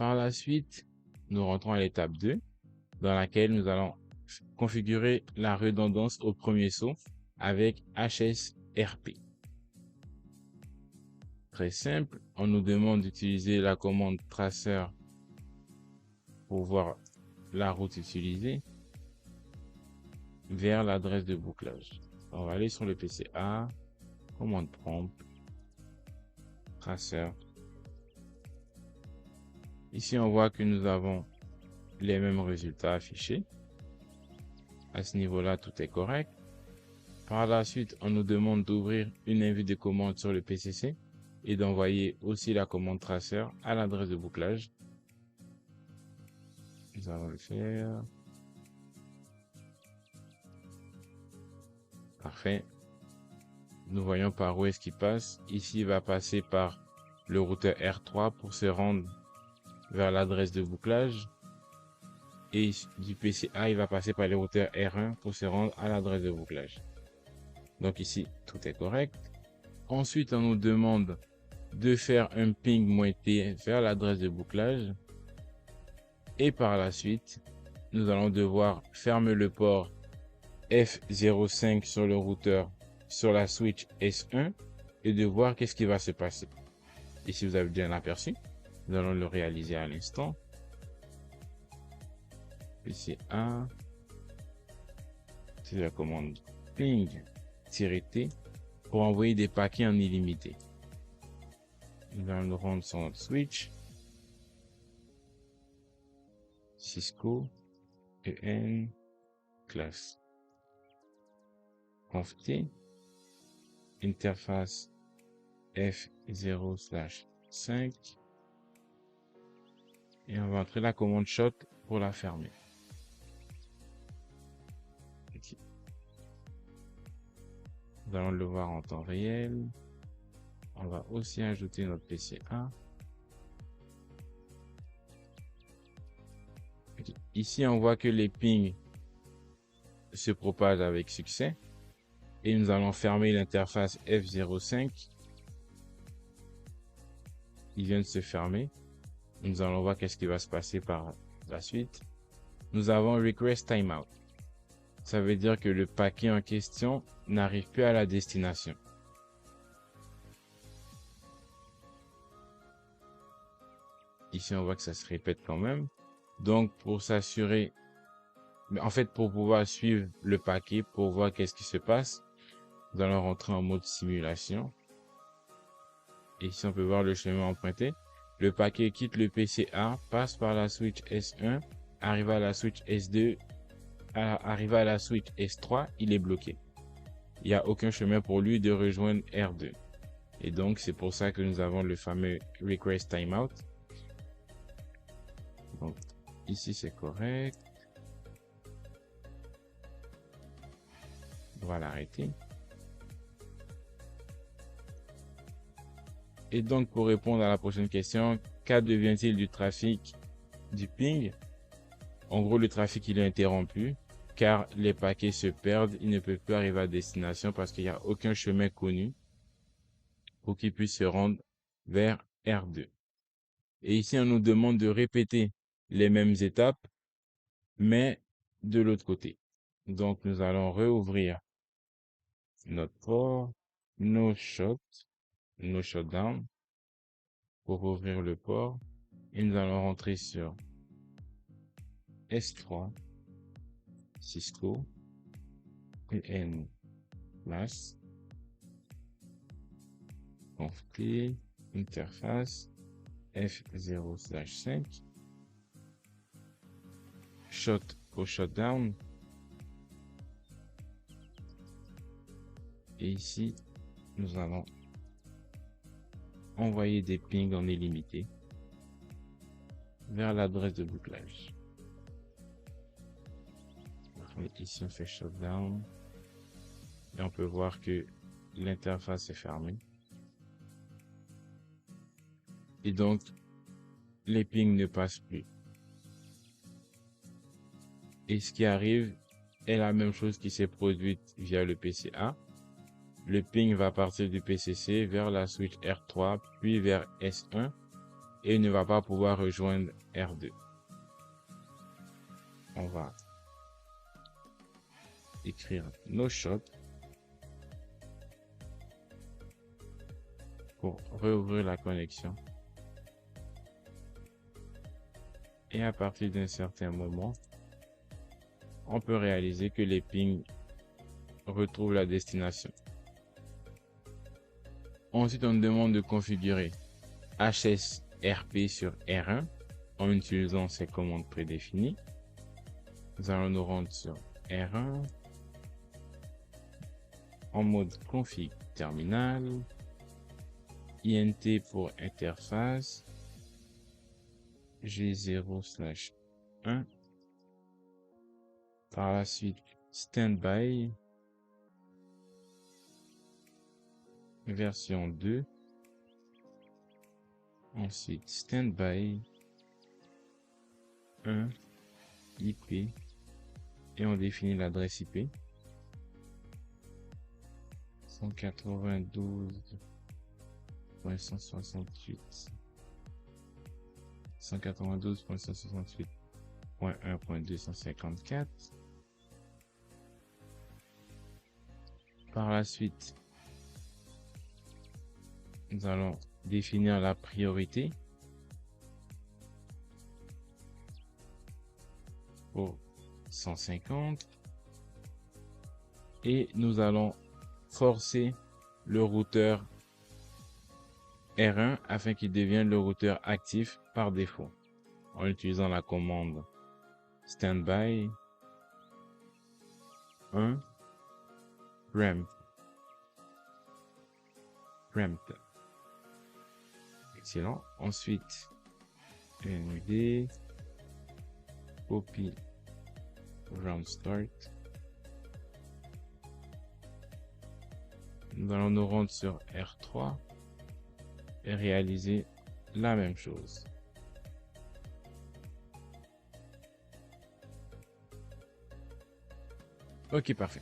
Par la suite, nous rentrons à l'étape 2, dans laquelle nous allons configurer la redondance au premier saut avec HSRP. Très simple, on nous demande d'utiliser la commande traceur pour voir la route utilisée vers l'adresse de bouclage. On va aller sur le PCA, commande prompt, traceur. Ici, on voit que nous avons les mêmes résultats affichés. À ce niveau-là, tout est correct. Par la suite, on nous demande d'ouvrir une invite de commande sur le PCC et d'envoyer aussi la commande traceur à l'adresse de bouclage. Nous allons le faire. Parfait. Nous voyons par où est-ce qu'il passe. Ici, il va passer par le routeur R3 pour se rendre vers l'adresse de bouclage. Et du PCA, il va passer par le routeur R1 pour se rendre à l'adresse de bouclage. Donc ici, tout est correct. Ensuite, on nous demande de faire un ping -T vers l'adresse de bouclage. Et par la suite, nous allons devoir fermer le port F05 sur le routeur, sur la switch S1 et de voir qu'est-ce qui va se passer. Ici, vous avez bien aperçu. Nous allons le réaliser à l'instant. PCA. C'est la commande ping-t pour envoyer des paquets en illimité. Nous allons nous rendre sur notre switch. Cisco EN classe. Conft interface F0/5 et on va entrer la commande shot pour la fermer. Okay. Nous allons le voir en temps réel. On va aussi ajouter notre PCA. Okay. Ici, on voit que les pings se propagent avec succès. Et nous allons fermer l'interface F05. Il vient de se fermer. Nous allons voir qu'est-ce qui va se passer par la suite. Nous avons Request Timeout. Ça veut dire que le paquet en question n'arrive plus à la destination. Ici, on voit que ça se répète quand même. Donc, pour s'assurer, en fait, pour pouvoir suivre le paquet, pour voir qu'est-ce qui se passe, nous allons rentrer en mode simulation. Et ici, on peut voir le chemin emprunté. Le paquet quitte le PCA, passe par la switch S1, arrive à la switch S2, arrive à la switch S3, il est bloqué. Il n'y a aucun chemin pour lui de rejoindre R2. Et donc, c'est pour ça que nous avons le fameux Request Timeout. Donc, ici, c'est correct. On va l'arrêter. Et donc, pour répondre à la prochaine question, qu'advient-il du trafic du ping? En gros, le trafic, il est interrompu car les paquets se perdent. Ils ne peuvent plus arriver à destination parce qu'il n'y a aucun chemin connu pour qu'ils puissent se rendre vers R2. Et ici, on nous demande de répéter les mêmes étapes, mais de l'autre côté. Donc, nous allons réouvrir notre port, no shutdown, pour ouvrir le port. Et nous allons rentrer sur S3, Cisco, EN classe, conft interface F0/5, shot au shutdown. Et ici, nous allons envoyer des pings en illimité vers l'adresse de bouclage. Ici, on fait shutdown. Et on peut voir que l'interface est fermée. Et donc, les pings ne passent plus. Et ce qui arrive est la même chose qui s'est produite via le PCA. Le ping va partir du PCC vers la switch R3, puis vers S1. et ne va pas pouvoir rejoindre R2. On va écrire no shop pour réouvrir la connexion. Et à partir d'un certain moment, on peut réaliser que les pings retrouvent la destination. Ensuite, on nous demande de configurer HSRP sur R1 en utilisant ces commandes prédéfinies. Nous allons nous rendre sur R1 en mode config terminal, INT pour interface, G0/1, par la suite standby, version 2, ensuite standby 1 IP et on définit l'adresse IP 192.168.1.254. Par la suite, nous allons définir la priorité pour 150 et nous allons forcer le routeur R1 afin qu'il devienne le routeur actif par défaut en utilisant la commande standby 1 ramped. Excellent. Ensuite, ND copy round start. Nous allons nous rendre sur R3 et réaliser la même chose. Ok, parfait.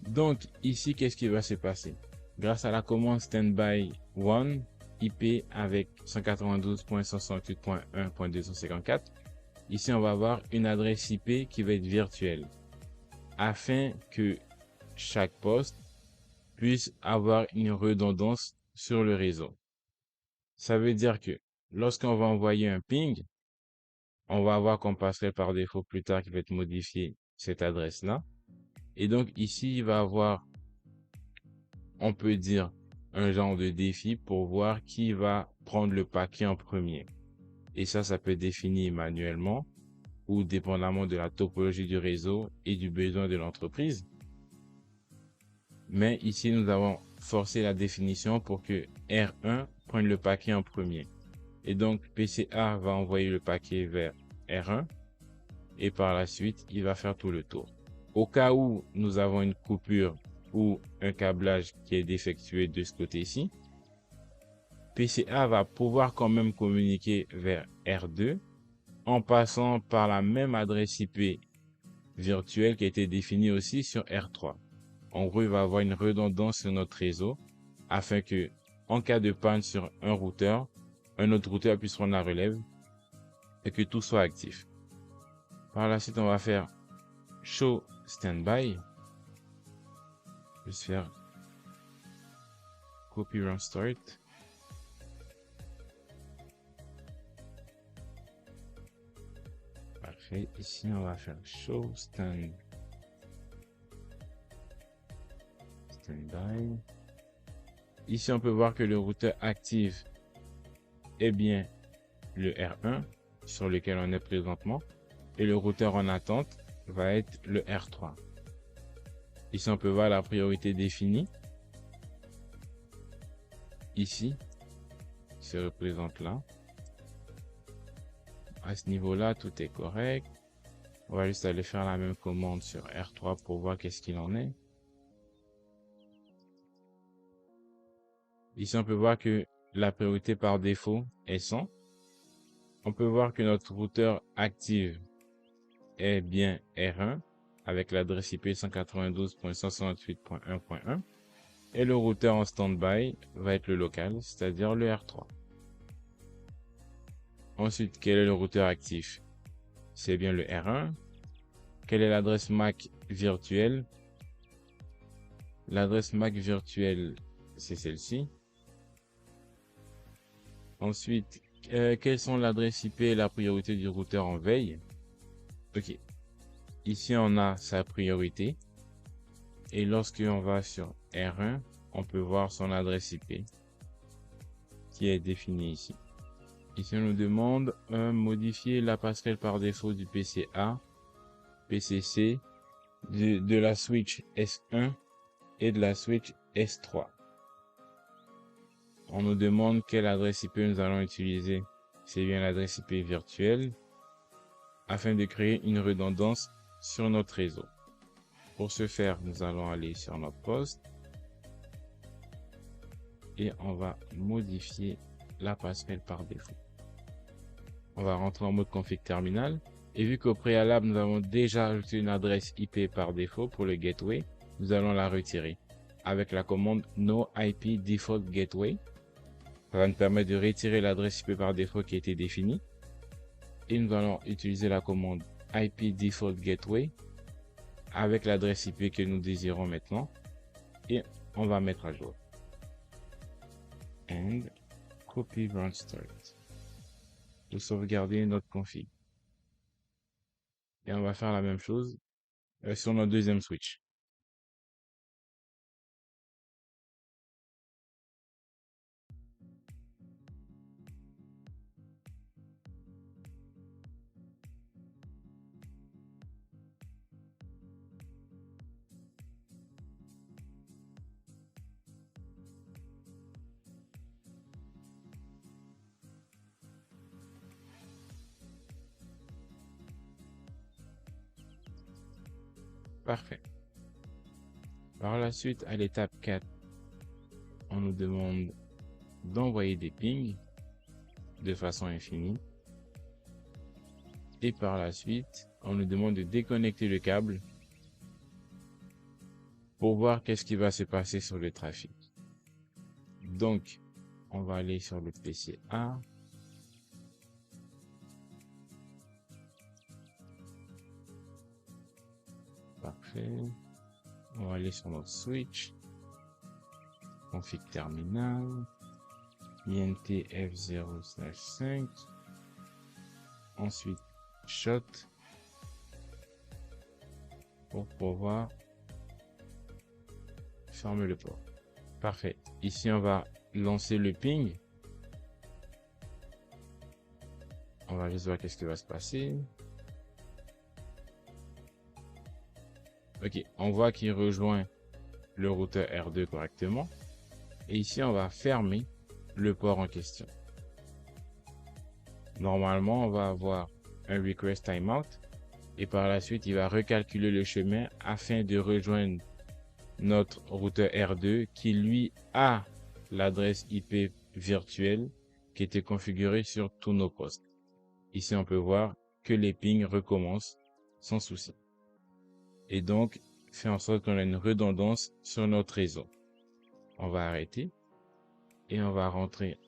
Donc ici, qu'est-ce qui va se passer? Grâce à la commande standby 1 IP avec 192.168.1.254, ici on va avoir une adresse IP qui va être virtuelle afin que chaque poste puisse avoir une redondance sur le réseau. Ça veut dire que lorsqu'on va envoyer un ping, on va avoir comme passerelle par défaut plus tard qui va être modifié cette adresse-là. Et donc ici, il va avoir, on peut dire, un genre de défi pour voir qui va prendre le paquet en premier. Et ça peut être défini manuellement ou dépendamment de la topologie du réseau et du besoin de l'entreprise. Mais ici, nous avons forcé la définition pour que R1 prenne le paquet en premier. Et donc, PCA va envoyer le paquet vers R1 et par la suite, il va faire tout le tour. Au cas où nous avons une coupure ou un câblage qui est défectué de ce côté-ci, PCA va pouvoir quand même communiquer vers R2 en passant par la même adresse IP virtuelle qui a été définie aussi sur R3. En gros, il va avoir une redondance sur notre réseau afin que, en cas de panne sur un routeur, un autre routeur puisse prendre la relève et que tout soit actif. Par la suite, on va faire show standby. Je vais faire copy run start. Parfait. Ici, on va faire show standby. Ici, on peut voir que le routeur active est bien le R1 sur lequel on est présentement et le routeur en attente va être le R3. Ici, on peut voir la priorité définie. Ici, se représente là. À ce niveau-là, tout est correct. On va juste aller faire la même commande sur R3 pour voir qu'est-ce qu'il en est. Ici, on peut voir que la priorité par défaut est 100. On peut voir que notre routeur active est bien R1 avec l'adresse IP 192.168.1.1 et le routeur en standby va être le local, c'est-à-dire le R3. Ensuite, quel est le routeur actif? C'est bien le R1. Quelle est l'adresse MAC virtuelle? L'adresse MAC virtuelle, c'est celle-ci. Ensuite, quelles sont l'adresse IP et la priorité du routeur en veille? Ok. Ici, on a sa priorité. Et lorsqu'on va sur R1, on peut voir son adresse IP qui est définie ici. Ici, on nous demande modifier la passerelle par défaut du PCA, PCC, de la switch S1 et de la switch S3. On nous demande quelle adresse IP nous allons utiliser. C'est bien l'adresse IP virtuelle afin de créer une redondance sur notre réseau. Pour ce faire, nous allons aller sur notre poste et on va modifier la passerelle par défaut. On va rentrer en mode config terminal et vu qu'au préalable, nous avons déjà ajouté une adresse IP par défaut pour le gateway, nous allons la retirer avec la commande No IP Default Gateway. Ça va nous permettre de retirer l'adresse IP par défaut qui a été définie. Et nous allons utiliser la commande IP Default Gateway avec l'adresse IP que nous désirons maintenant. Et on va mettre à jour. And copy run start. Pour sauvegarder notre config. Et on va faire la même chose sur notre deuxième switch. Parfait. Par la suite, à l'étape 4, on nous demande d'envoyer des pings de façon infinie. Et par la suite, on nous demande de déconnecter le câble pour voir qu'est-ce qui va se passer sur le trafic. Donc, on va aller sur le PCA. Parfait. On va aller sur notre switch. Config terminal. INT F0/5. Ensuite, shot. Pour pouvoir fermer le port. Parfait. Ici, on va lancer le ping. On va juste voir qu'est-ce qui va se passer. Ok, on voit qu'il rejoint le routeur R2 correctement. Et ici, on va fermer le port en question. Normalement, on va avoir un request timeout. Et par la suite, il va recalculer le chemin afin de rejoindre notre routeur R2 qui lui a l'adresse IP virtuelle qui était configurée sur tous nos postes. Ici, on peut voir que les pings recommencent sans souci. Et donc, fait en sorte qu'on a une redondance sur notre réseau. On va arrêter et on va rentrer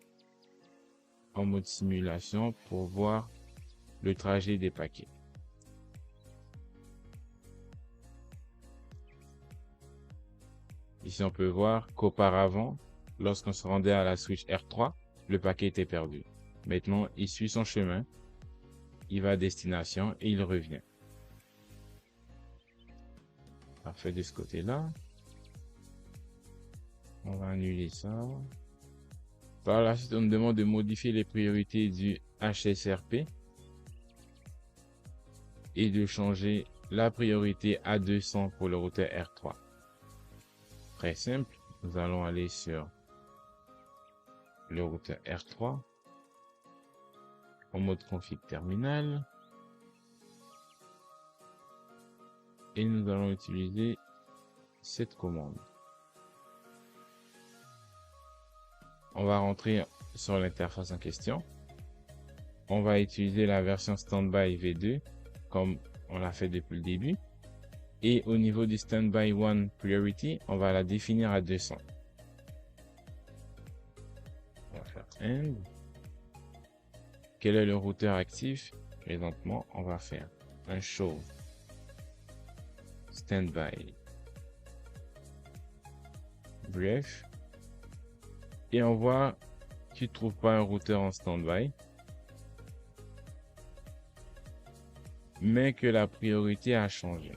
en mode simulation pour voir le trajet des paquets. Ici, on peut voir qu'auparavant, lorsqu'on se rendait à la switch R3, le paquet était perdu. Maintenant, il suit son chemin, il va à destination et il revient. Parfait de ce côté-là. On va annuler ça. Par la suite, on nous demande de modifier les priorités du HSRP et de changer la priorité à 200 pour le routeur R3. Très simple, nous allons aller sur le routeur R3 en mode config terminal et nous allons utiliser cette commande. On va rentrer sur l'interface en question. On va utiliser la version Standby V2 comme on l'a fait depuis le début. Et au niveau du Standby 1 Priority, on va la définir à 200. On va faire End. quel est le routeur actif? Présentement, on va faire un show standby. Bref. Et on voit qu'il ne trouve pas un routeur en standby, mais que la priorité a changé.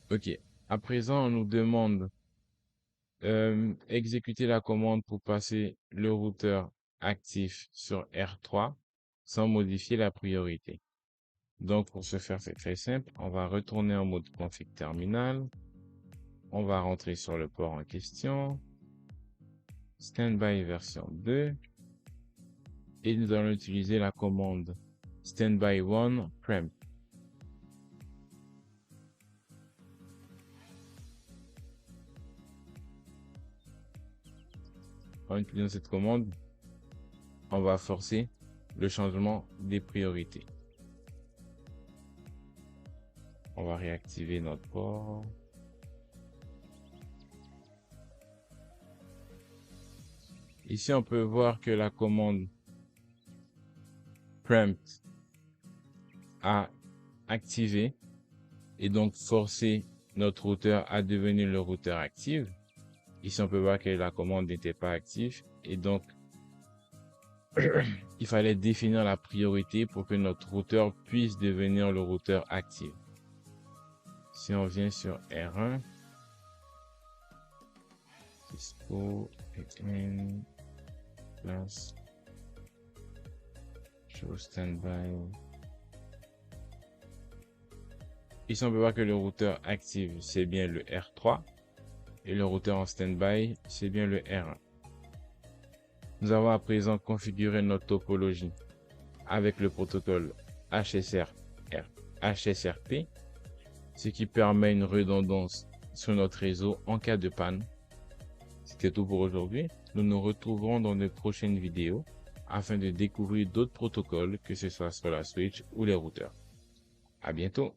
Ok. À présent, on nous demande exécuter la commande pour passer le routeur actif sur R3 sans modifier la priorité. Donc, pour ce faire, c'est très simple. On va retourner en mode config terminal. On va rentrer sur le port en question. Standby version 2. Et nous allons utiliser la commande standby1 prempt. En utilisant cette commande, on va forcer le changement des priorités. On va réactiver notre port. Ici, on peut voir que la commande prempt a activé et donc forcé notre routeur à devenir le routeur actif. Ici, on peut voir que la commande n'était pas active et donc il fallait définir la priorité pour que notre routeur puisse devenir le routeur actif. Si on vient sur R1, Cisco n plus show standby. Ici, on peut voir que le routeur actif, c'est bien le R3 et le routeur en standby, c'est bien le R1. Nous avons à présent configuré notre topologie avec le protocole HSRP, ce qui permet une redondance sur notre réseau en cas de panne. C'était tout pour aujourd'hui. Nous nous retrouverons dans de prochaines vidéos afin de découvrir d'autres protocoles, que ce soit sur la switch ou les routeurs. À bientôt.